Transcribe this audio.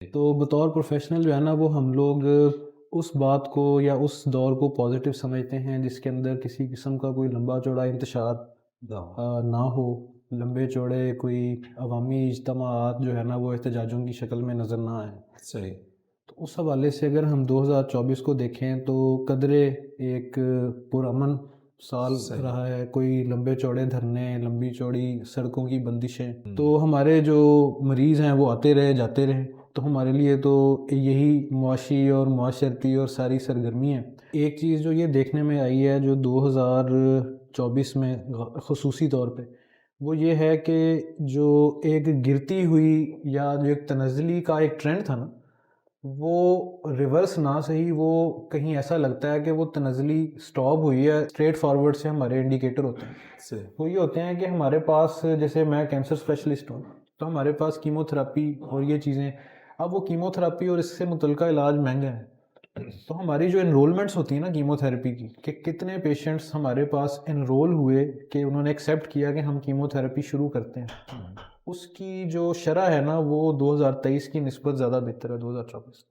تو بطور پروفیشنل جو ہے نا وہ ہم لوگ اس بات کو یا اس دور کو پازیٹیو سمجھتے ہیں جس کے اندر کسی قسم کا کوئی لمبا چوڑا انتشار نہ ہو، لمبے چوڑے کوئی عوامی اجتماعات جو ہے نا وہ احتجاجوں کی شکل میں نظر نہ آئیں۔ صحیح۔ تو اس حوالے سے اگر ہم 2024 کو دیکھیں تو قدرے ایک پرامن سال صحیح۔ رہا ہے، کوئی لمبے چوڑے دھرنے، لمبی چوڑی سڑکوں کی بندشیں، تو ہمارے جو مریض ہیں وہ آتے رہے جاتے رہے، تو ہمارے لیے تو یہی معاشی اور معاشرتی اور ساری سرگرمی ہے۔ ایک چیز جو یہ دیکھنے میں آئی ہے جو 2024 میں خصوصی طور پہ، وہ یہ ہے کہ جو ایک گرتی ہوئی یا جو ایک تنزلی کا ایک ٹرینڈ تھا نا، وہ ریورس نہ صحیح، وہ کہیں ایسا لگتا ہے کہ وہ تنزلی سٹاپ ہوئی ہے۔ اسٹریٹ فارورڈ سے ہمارے انڈیکیٹر ہوتے ہیں، وہ یہ ہوتے ہیں کہ ہمارے پاس، جیسے میں کینسر اسپیشلسٹ ہوں تو ہمارے پاس کیمو تھراپی اور یہ چیزیں، اب وہ کیمو تھراپی اور اس سے متعلقہ علاج مہنگا ہے، تو ہماری جو انرولمنٹس ہوتی ہیں نا کیمو تھراپی کی، کہ کتنے پیشنٹس ہمارے پاس انرول ہوئے کہ انہوں نے ایکسیپٹ کیا کہ ہم کیمو تھراپی شروع کرتے ہیں، اس کی جو شرح ہے نا وہ 2023 کی نسبت زیادہ بہتر ہے 2024۔